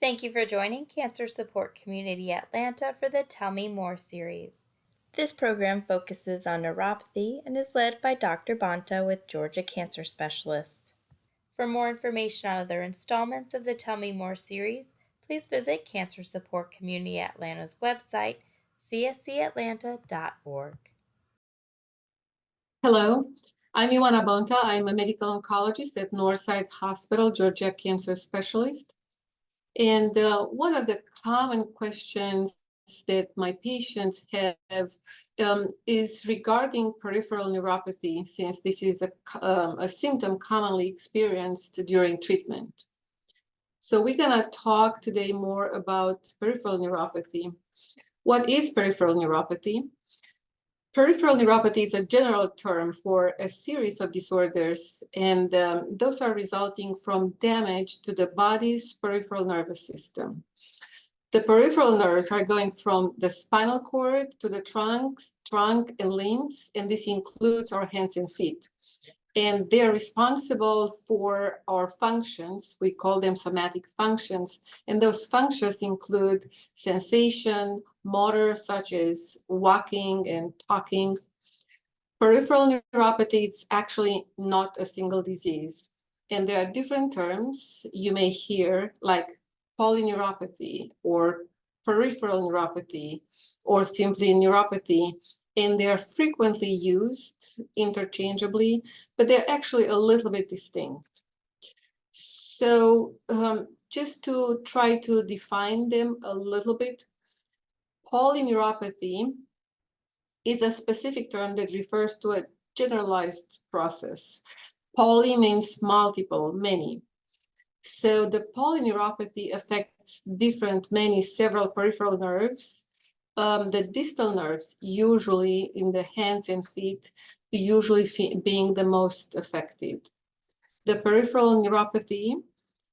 Thank you for joining Cancer Support Community Atlanta for the Tell Me More series. This program focuses on neuropathy and is led by Dr. Bonta with Georgia Cancer Specialists. For more information on other installments of the Tell Me More series, please visit Cancer Support Community Atlanta's website, cscatlanta.org. Hello, I'm Ioana Bonta. I'm a medical oncologist at Northside Hospital, Georgia Cancer Specialist. And one of the common questions that my patients have is regarding peripheral neuropathy, since this is a symptom commonly experienced during treatment. So we're going to talk today more about peripheral neuropathy. What is peripheral neuropathy? Peripheral neuropathy is a general term for a series of disorders, and those are resulting from damage to the body's peripheral nervous system. The peripheral nerves are going from the spinal cord to the trunk and limbs, and this includes our hands and feet. And they're responsible for our functions. We call them somatic functions. And those functions include sensation, motor, such as walking and talking. Peripheral neuropathy is actually not a single disease. And there are different terms you may hear, like polyneuropathy or peripheral neuropathy or simply neuropathy. And they're frequently used interchangeably, but they're actually a little bit distinct. So just to try to define them a little bit, polyneuropathy is a specific term that refers to a generalized process. Poly means multiple, many. So the polyneuropathy affects several peripheral nerves. The distal nerves, usually in the hands and feet, usually being the most affected. The peripheral neuropathy,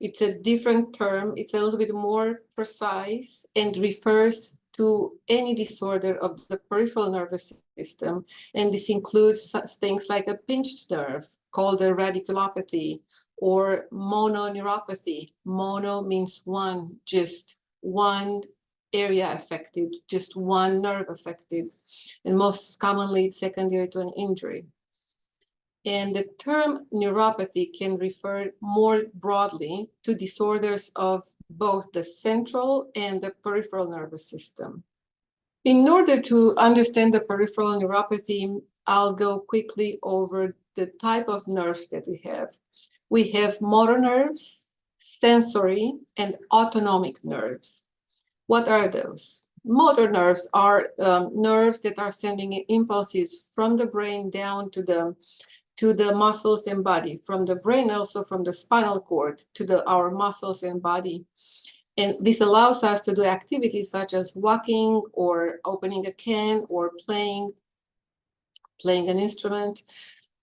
it's a different term. It's a little bit more precise and refers to any disorder of the peripheral nervous system. And this includes things like a pinched nerve called a radiculopathy or mononeuropathy. Mono means one, just one area affected, just one nerve affected, and most commonly it's secondary to an injury. And the term neuropathy can refer more broadly to disorders of both the central and the peripheral nervous system. In order to understand the peripheral neuropathy, I'll go quickly over the type of nerves that we have. We have motor nerves, sensory, and autonomic nerves. What are those? Motor nerves are nerves that are sending impulses from the brain down to the muscles and body, from the brain, also from the spinal cord to our muscles and body. And this allows us to do activities such as walking or opening a can or playing an instrument.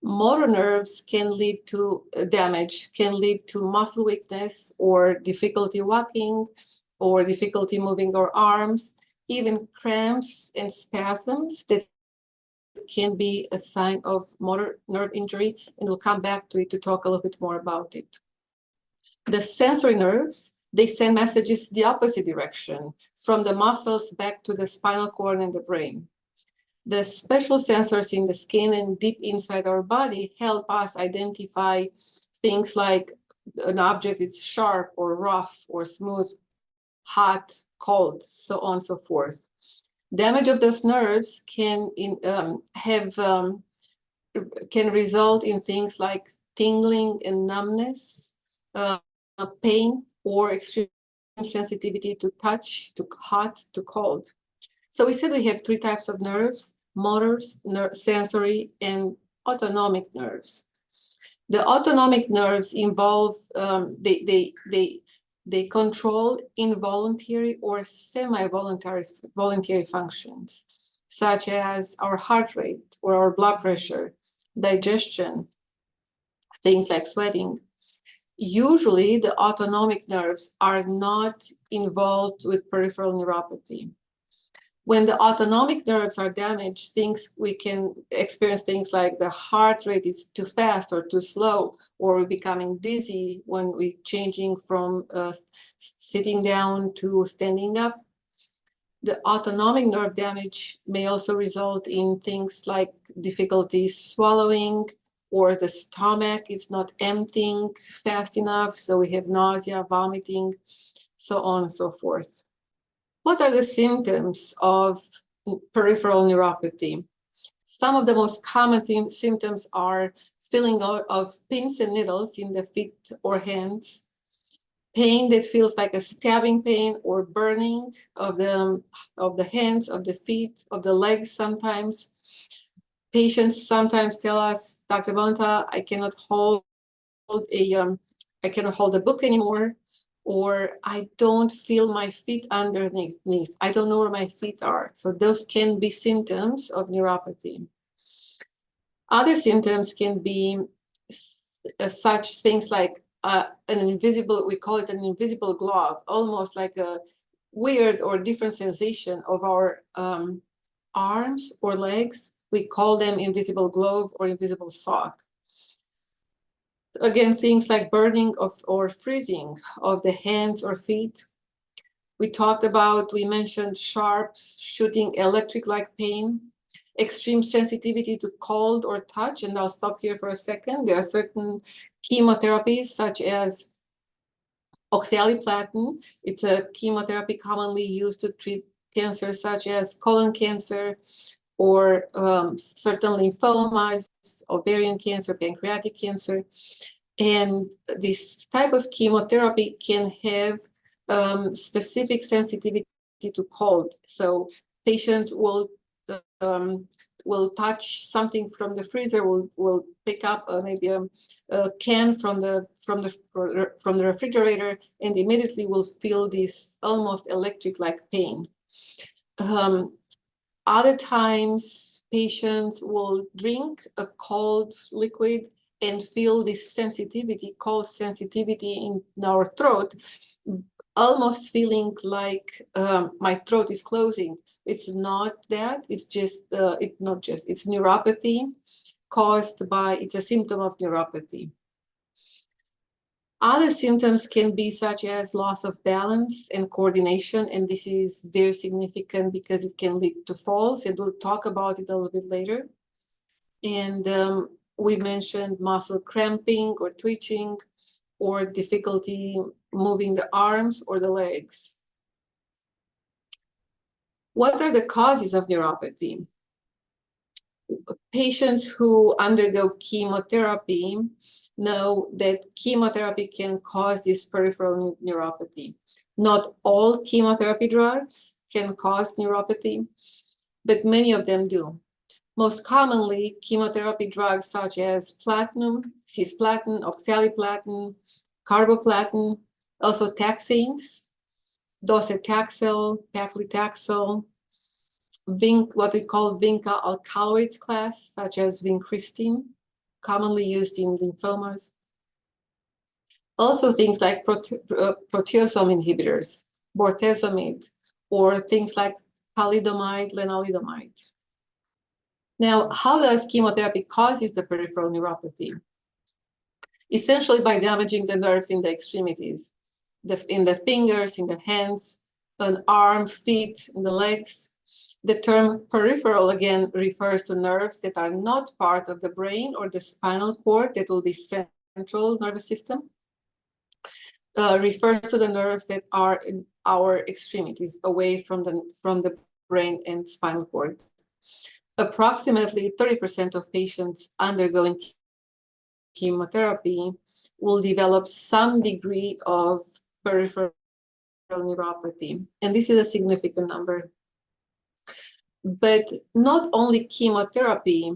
Motor nerves can lead to damage, can lead to muscle weakness or difficulty walking or difficulty moving our arms, even cramps and spasms that can be a sign of motor nerve injury, and we'll come back to it to talk a little bit more about it. The sensory nerves, they send messages the opposite direction, from the muscles back to the spinal cord and the brain. The special sensors in the skin and deep inside our body help us identify things like an object is sharp or rough or smooth, hot, cold, so on and so forth. Damage of those nerves can result in things like tingling and numbness, pain, or extreme sensitivity to touch, to hot, to cold. So we said we have three types of nerves: motors, sensory, and autonomic nerves. The autonomic nerves involve, they control involuntary or semi-voluntary functions, such as our heart rate or our blood pressure, digestion, things like sweating. Usually, the autonomic nerves are not involved with peripheral neuropathy. When the autonomic nerves are damaged, we can experience things like the heart rate is too fast or too slow, or we're becoming dizzy when we're changing from sitting down to standing up. The autonomic nerve damage may also result in things like difficulty swallowing, or the stomach is not emptying fast enough, so we have nausea, vomiting, so on and so forth. What are the symptoms of peripheral neuropathy? Some of the most common symptoms are feeling of pins and needles in the feet or hands, pain that feels like a stabbing pain or burning of the hands, of the feet, of the legs sometimes. Patients sometimes tell us, Dr. Bonta, I cannot hold a book anymore, or I don't feel my feet underneath. I don't know where my feet are. So those can be symptoms of neuropathy. Other symptoms can be such things like we call it an invisible glove, almost like a weird or different sensation of our arms or legs. We call them invisible glove or invisible sock. Again, things like burning or freezing of the hands or feet. We mentioned sharp, shooting electric-like pain, extreme sensitivity to cold or touch, and I'll stop here for a second. There are certain chemotherapies such as oxaliplatin. It's a chemotherapy commonly used to treat cancers such as colon cancer, or certain lymphomas, ovarian cancer, pancreatic cancer. And this type of chemotherapy can have specific sensitivity to cold. So patients will touch something from the freezer, will pick up maybe a can from the refrigerator, and immediately will feel this almost electric-like pain. Other times, patients will drink a cold liquid and feel this sensitivity, cold sensitivity in our throat, almost feeling like my throat is closing. It's not that, it's neuropathy it's a symptom of neuropathy. Other symptoms can be such as loss of balance and coordination, and this is very significant because it can lead to falls, and we'll talk about it a little bit later. And we mentioned muscle cramping or twitching, or difficulty moving the arms or the legs. What are the causes of neuropathy? Patients who undergo chemotherapy know that chemotherapy can cause this peripheral neuropathy. Not all chemotherapy drugs can cause neuropathy, but many of them do. Most commonly, chemotherapy drugs such as platinum, cisplatin, oxaliplatin, carboplatin, also taxanes, docetaxel, paclitaxel, what we call vinca alkaloids class, such as vincristine, commonly used in lymphomas. Also things like proteasome inhibitors, bortezomib, or things like thalidomide, lenalidomide. Now, how does chemotherapy causes the peripheral neuropathy? Essentially by damaging the nerves in the extremities, in the fingers, in the hands, an arm, feet, in the legs. The term peripheral, again, refers to nerves that are not part of the brain or the spinal cord, that will be central nervous system. Refers to the nerves that are in our extremities, away from the brain and spinal cord. Approximately 30% of patients undergoing chemotherapy will develop some degree of peripheral neuropathy, and this is a significant number. But not only chemotherapy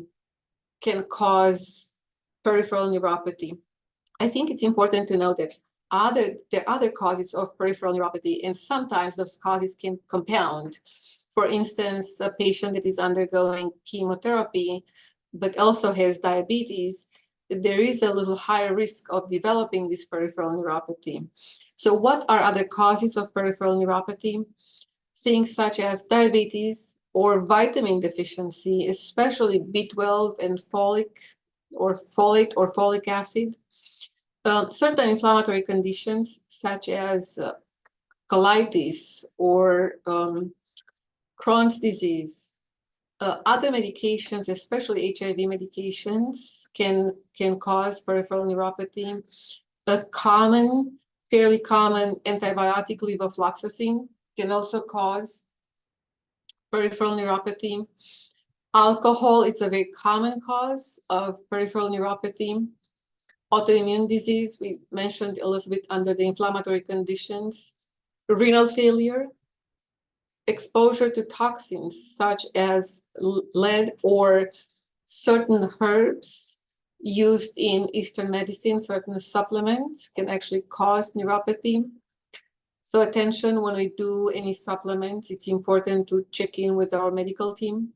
can cause peripheral neuropathy. I think it's important to know that there are other causes of peripheral neuropathy, and sometimes those causes can compound. For instance, a patient that is undergoing chemotherapy but also has diabetes, there is a little higher risk of developing this peripheral neuropathy. So what are other causes of peripheral neuropathy? things such as diabetes or vitamin deficiency, especially B12 and folate or folic acid. Certain inflammatory conditions such as colitis or Crohn's disease. Other medications, especially HIV medications, can cause peripheral neuropathy. A fairly common antibiotic, levofloxacin, can also cause peripheral neuropathy. Alcohol, it's a very common cause of peripheral neuropathy. Autoimmune disease, we mentioned a little bit under the inflammatory conditions. Renal failure, exposure to toxins such as lead or certain herbs used in Eastern medicine, certain supplements can actually cause neuropathy. So attention when we do any supplements, it's important to check in with our medical team.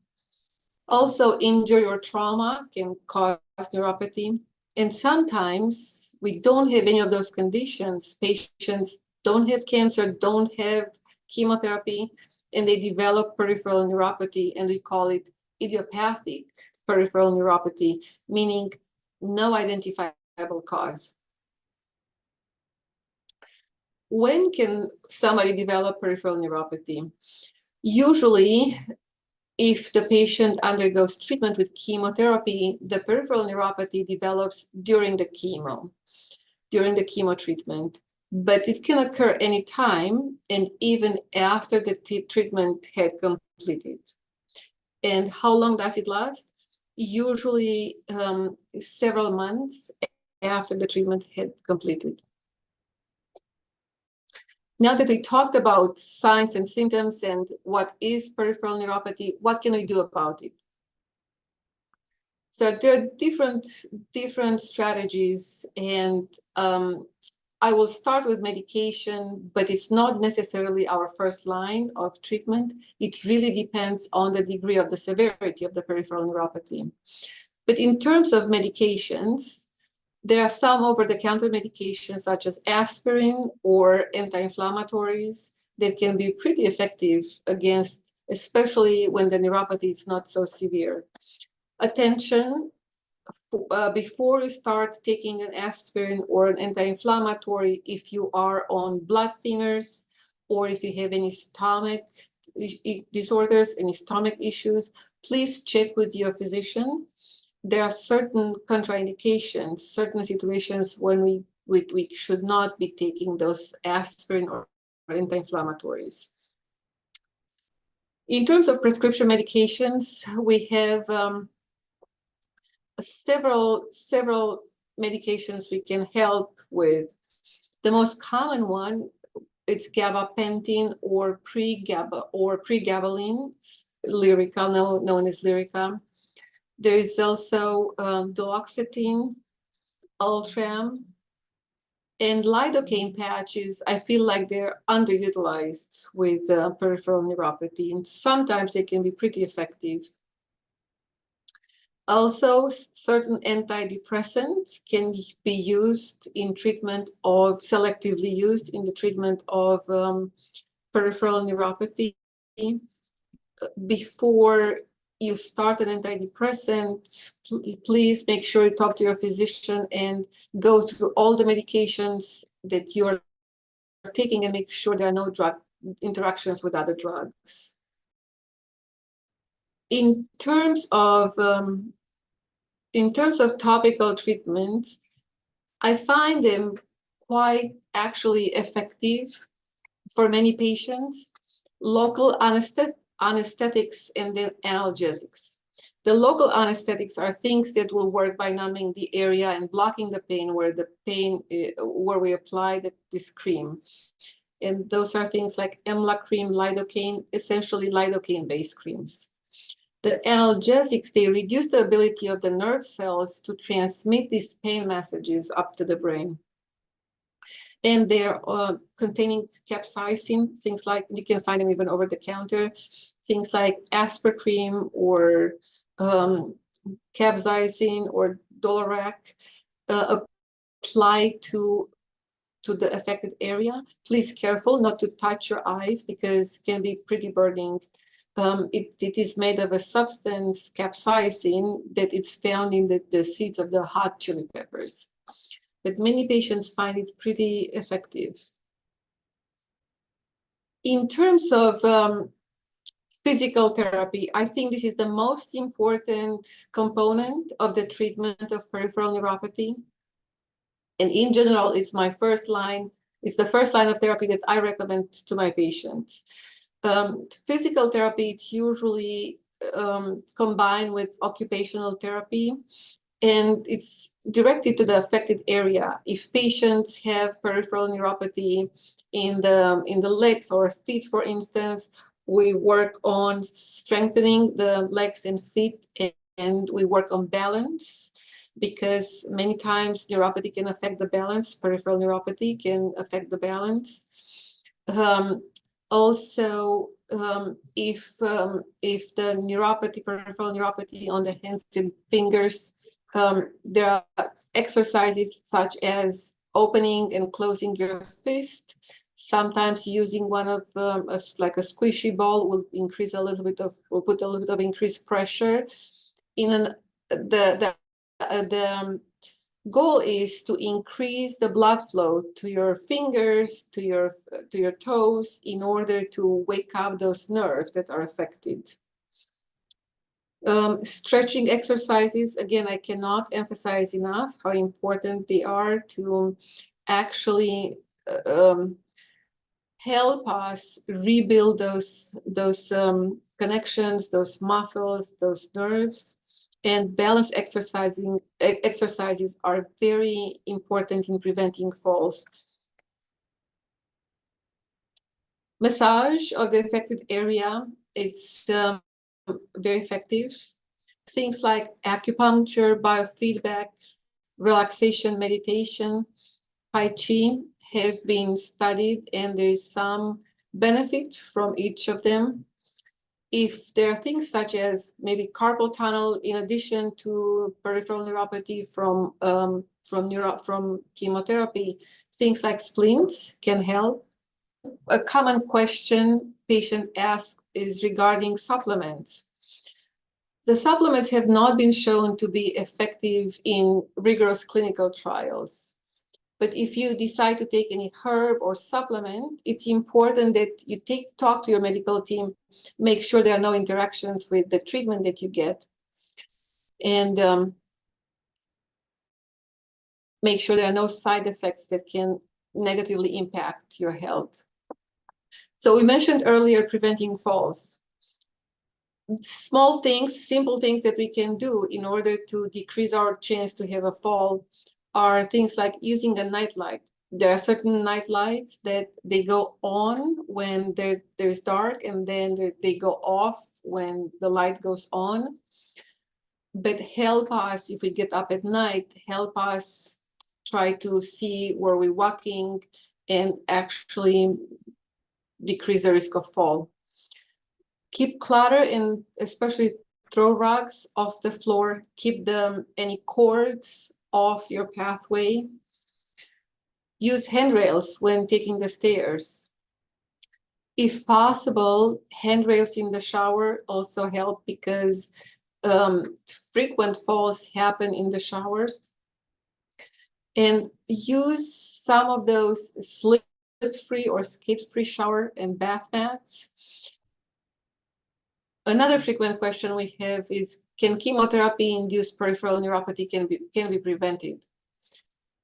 Also, injury or trauma can cause neuropathy. And sometimes we don't have any of those conditions. Patients don't have cancer, don't have chemotherapy, and they develop peripheral neuropathy, and we call it idiopathic peripheral neuropathy, meaning no identifiable cause. When can somebody develop peripheral neuropathy? Usually, if the patient undergoes treatment with chemotherapy, the peripheral neuropathy develops during the chemo treatment. But it can occur anytime and even after the treatment had completed. And how long does it last? Usually several months after the treatment had completed. Now that we talked about signs and symptoms and what is peripheral neuropathy, what can we do about it? So there are different strategies, and I will start with medication, but it's not necessarily our first line of treatment. It really depends on the degree of the severity of the peripheral neuropathy. But in terms of medications, there are some over-the-counter medications such as aspirin or anti-inflammatories that can be pretty effective against, especially when the neuropathy is not so severe. Attention, before you start taking an aspirin or an anti-inflammatory, if you are on blood thinners or if you have any stomach disorders, any stomach issues, please check with your physician. There are certain contraindications, certain situations when we should not be taking those aspirin or anti-inflammatories. In terms of prescription medications, we have several medications we can help with. The most common one, it's gabapentin or pregabalin, Lyrica, known as Lyrica. There is also duloxetine, Ultram, and lidocaine patches. I feel like they're underutilized with peripheral neuropathy, and sometimes they can be pretty effective. Also, certain antidepressants can be used in treatment of, selectively used in the treatment of peripheral neuropathy. Before you start an antidepressant, please make sure you talk to your physician and go through all the medications that you're taking and make sure there are no drug interactions with other drugs. In terms of topical treatments, I find them quite actually effective for many patients. Local anesthetics and then analgesics. The local anesthetics are things that will work by numbing the area and blocking the pain where we apply this cream. And those are things like EMLA cream, lidocaine, essentially lidocaine-based creams. The analgesics, they reduce the ability of the nerve cells to transmit these pain messages up to the brain. And they're containing capsaicin, things like, you can find them even over the counter, things like Aspercream or capsaicin or Dolorac apply to to the affected area. Please careful not to touch your eyes because it can be pretty burning. It is made of a substance, capsaicin, that is found in the seeds of the hot chili peppers. But many patients find it pretty effective. In terms of physical therapy, I think this is the most important component of the treatment of peripheral neuropathy. And in general, it's the first line of therapy that I recommend to my patients. Physical therapy, it's usually combined with occupational therapy, and it's directed to the affected area. If patients have peripheral neuropathy in the legs or feet, for instance, we work on strengthening the legs and feet, and we work on balance, because many times neuropathy can affect the balance. Peripheral neuropathy can affect the balance. Also, if the peripheral neuropathy on the hands and fingers, there are exercises such as opening and closing your fist. Sometimes using one of like a squishy ball will put a little bit of increased pressure. The goal is to increase the blood flow to your fingers, to your toes, in order to wake up those nerves that are affected. Stretching exercises, again, I cannot emphasize enough how important they are to actually help us rebuild those connections, those muscles, those nerves. And balance exercises are very important in preventing falls. Massage of the affected area, it's very effective. Things like acupuncture, biofeedback, relaxation, meditation, Tai Chi have been studied, and there is some benefit from each of them. If there are things such as maybe carpal tunnel, in addition to peripheral neuropathy from chemotherapy, things like splints can help. A common question patient asks is regarding supplements. The supplements have not been shown to be effective in rigorous clinical trials. But if you decide to take any herb or supplement, it's important that you talk to your medical team, make sure there are no interactions with the treatment that you get, and make sure there are no side effects that can negatively impact your health. So we mentioned earlier preventing falls. Small things, simple things that we can do in order to decrease our chance to have a fall are things like using a nightlight. There are certain night lights that they go on when there's dark, and then they go off when the light goes on. But help us, if we get up at night, help us try to see where we're walking and actually decrease the risk of fall. Keep clutter, and especially throw rugs off the floor. Keep any cords off your pathway. Use handrails when taking the stairs. If possible, handrails in the shower also help, because frequent falls happen in the showers. And use some of those slip-free or skid-free shower and bath mats. Another frequent question we have is, can chemotherapy-induced peripheral neuropathy can be prevented?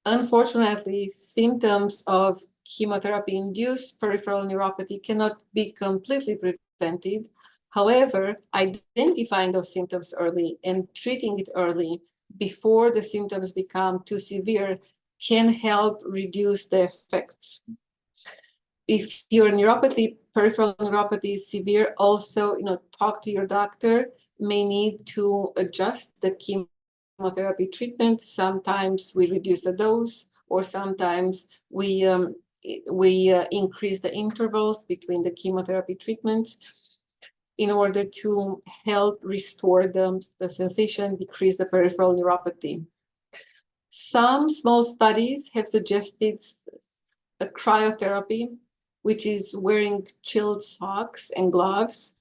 Unfortunately, symptoms of chemotherapy-induced peripheral neuropathy cannot be completely prevented. However, identifying those symptoms early and treating it early before the symptoms become too severe can help reduce the effects. If your peripheral neuropathy is severe, also, talk to your doctor. May need to adjust the chemotherapy treatment. Sometimes we reduce the dose, or sometimes we increase the intervals between the chemotherapy treatments in order to help restore the sensation, decrease the peripheral neuropathy. Some small studies have suggested a cryotherapy, which is wearing chilled socks and gloves,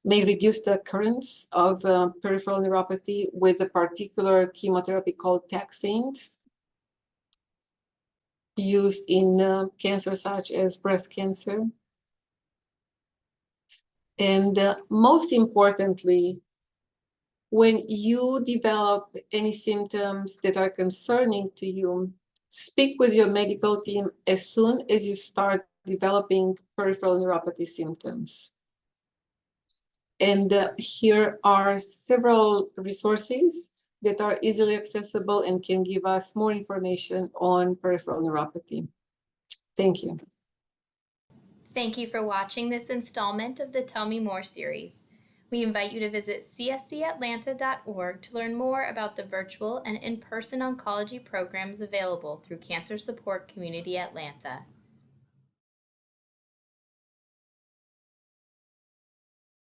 may reduce the occurrence of peripheral neuropathy with a particular chemotherapy called taxanes, used in cancer such as breast cancer. And most importantly, when you develop any symptoms that are concerning to you, speak with your medical team as soon as you start developing peripheral neuropathy symptoms. And here are several resources that are easily accessible and can give us more information on peripheral neuropathy. Thank you. Thank you for watching this installment of the Tell Me More series. We invite you to visit cscatlanta.org to learn more about the virtual and in-person oncology programs available through Cancer Support Community Atlanta.